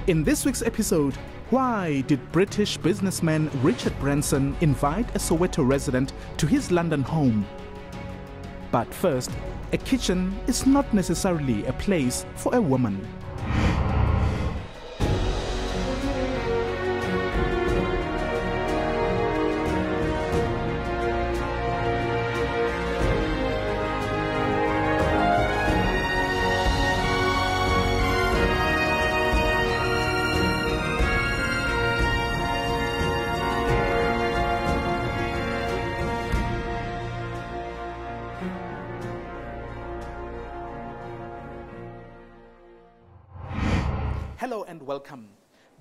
In this week's episode, why did British businessman Richard Branson invite a Soweto resident to his London home? But first, a kitchen is not necessarily a place for a woman. Hello and welcome.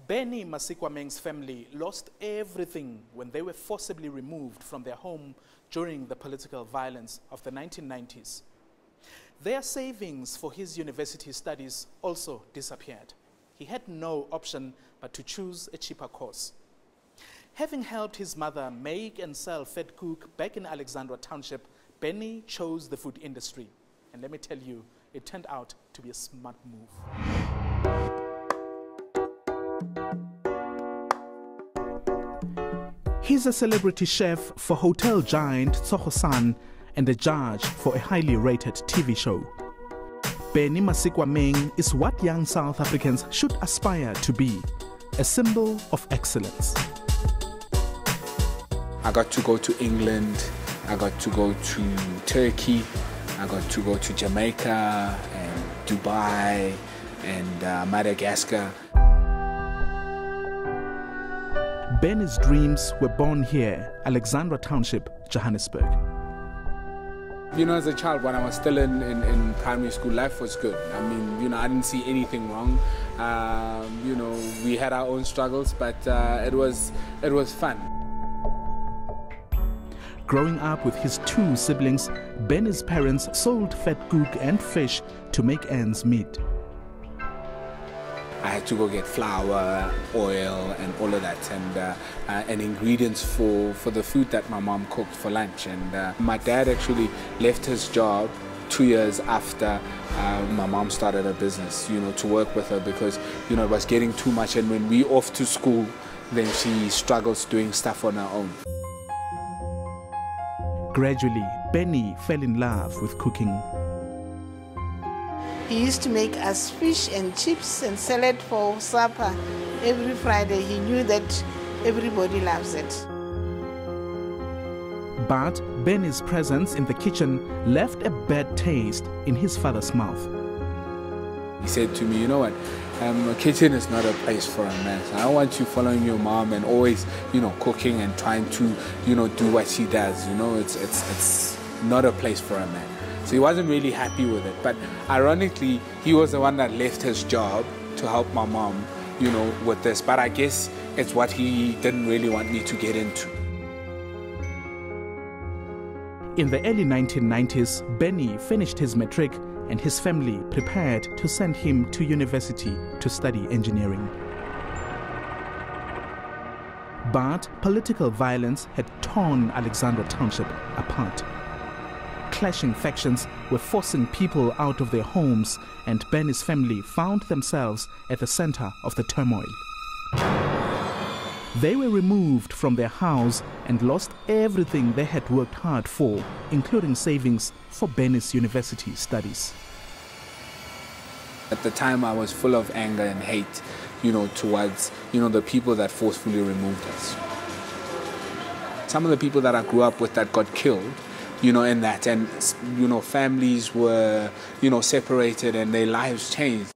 Benny Masekwameng's family lost everything when they were forcibly removed from their home during the political violence of the 1990s. Their savings for his university studies also disappeared. He had no option but to choose a cheaper course. Having helped his mother make and sell vetkoek back in Alexandra township, Benny chose the food industry. And let me tell you, it turned out to be a smart move. He's a celebrity chef for hotel giant Tsogo and a judge for a highly rated TV show. Benny Masekwameng is what young South Africans should aspire to be, a symbol of excellence. I got to go to England, I got to go to Turkey, I got to go to Jamaica and Dubai and Madagascar. Benny's dreams were born here, Alexandra Township, Johannesburg. You know, as a child, when I was still in primary school, life was good. I mean, you know, I didn't see anything wrong. You know, we had our own struggles, but it was fun. Growing up with his two siblings, Benny's parents sold vetkoek and fish to make ends meet. I had to go get flour, oil, and all of that, and ingredients for the food that my mom cooked for lunch. And my dad actually left his job 2 years after my mom started her business, you know, to work with her because, you know, it was getting too much. And when we off to school, then she struggles doing stuff on her own. Gradually, Benny fell in love with cooking. He used to make us fish and chips and salad for supper every Friday. He knew that everybody loves it. But Benny's presence in the kitchen left a bad taste in his father's mouth. He said to me, you know what, a kitchen is not a place for a man. So I don't want you following your mom and always, you know, cooking and trying to, you know, do what she does. You know, it's not a place for a man. So he wasn't really happy with it. But ironically, he was the one that left his job to help my mom, you know, with this. But I guess it's what he didn't really want me to get into. In the early 1990s, Benny finished his matric and his family prepared to send him to university to study engineering. But political violence had torn Alexandra Township apart. Clashing factions were forcing people out of their homes, and Benny's family found themselves at the center of the turmoil. They were removed from their house and lost everything they had worked hard for, including savings for Benny's university studies. At the time, I was full of anger and hate, you know, towards, you know, the people that forcefully removed us. Some of the people that I grew up with that got killed, you know, in that, and, you know, families were, you know, separated and their lives changed.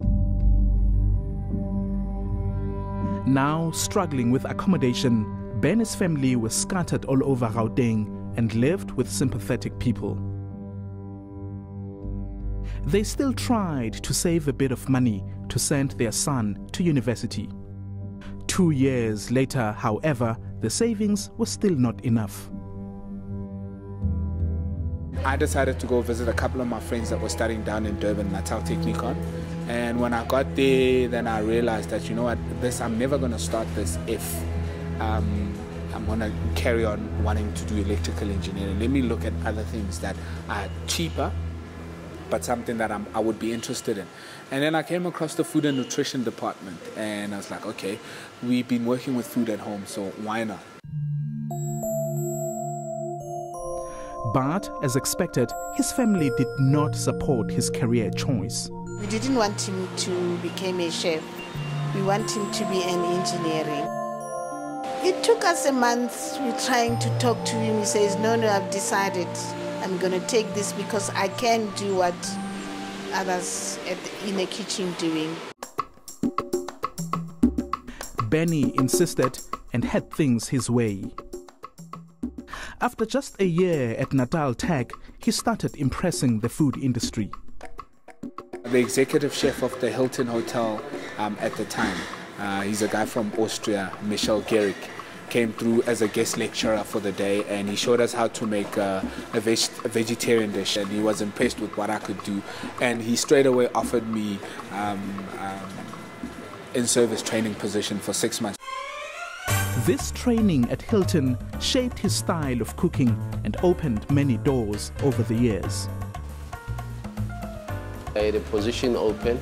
Now struggling with accommodation, Benny's family was scattered all over Gauteng and lived with sympathetic people. They still tried to save a bit of money to send their son to university. 2 years later, however, the savings was still not enough. I decided to go visit a couple of my friends that were studying down in Durban, Natal Technikon. And when I got there, then I realized that, you know what, I'm never going to start this if I'm going to carry on wanting to do electrical engineering. Let me look at other things that are cheaper but something that I would be interested in. And then I came across the food and nutrition department, and I was like, okay, we've been working with food at home, so why not? But, as expected, his family did not support his career choice. We didn't want him to become a chef. We want him to be an engineering. It took us a month. We're trying to talk to him. He says, no, I've decided I'm going to take this because I can't do what others in the kitchen doing. Benny insisted and had things his way. After just a year at Natal Tech, he started impressing the food industry. The executive chef of the Hilton Hotel at the time, he's a guy from Austria, Michel Gehrig, came through as a guest lecturer for the day, and he showed us how to make a vegetarian dish, and he was impressed with what I could do, and he straight away offered me in-service training position for 6 months. This training at Hilton shaped his style of cooking and opened many doors over the years. I had a position open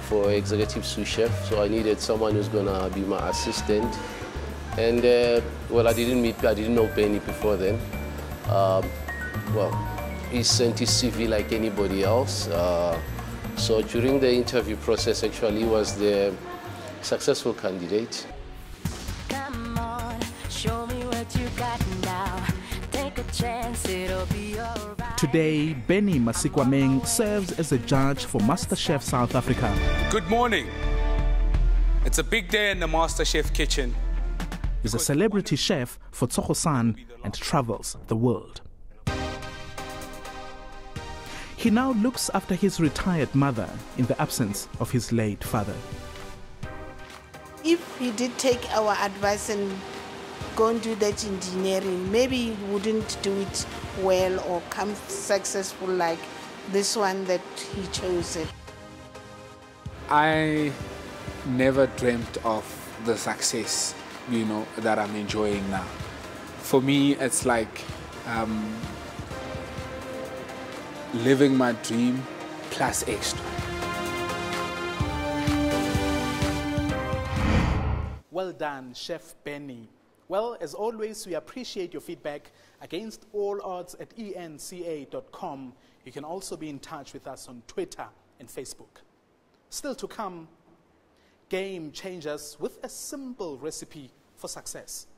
for executive sous chef, so I needed someone who's gonna be my assistant. And well, I didn't know Benny before then. Well, he sent his CV like anybody else. So during the interview process, actually, he was the successful candidate. Come on, show me what you got now. Take a chance, it'll be alright. Today, Benny Masekwameng serves as a judge for MasterChef South Africa. Good morning. It's a big day in the MasterChef kitchen. He's a celebrity chef for Tsogosan and travels the world. He now looks after his retired mother in the absence of his late father. If he did take our advice and go and do that engineering, maybe he wouldn't do it well or come successful like this one that he chose it. I never dreamt of the success, you know, that I'm enjoying now. For me, it's like living my dream plus extra. Well done, Chef Benny. Well, as always, we appreciate your feedback. Against all odds at enca.com. You can also be in touch with us on Twitter and Facebook. Still to come, game changers with a simple recipe for success.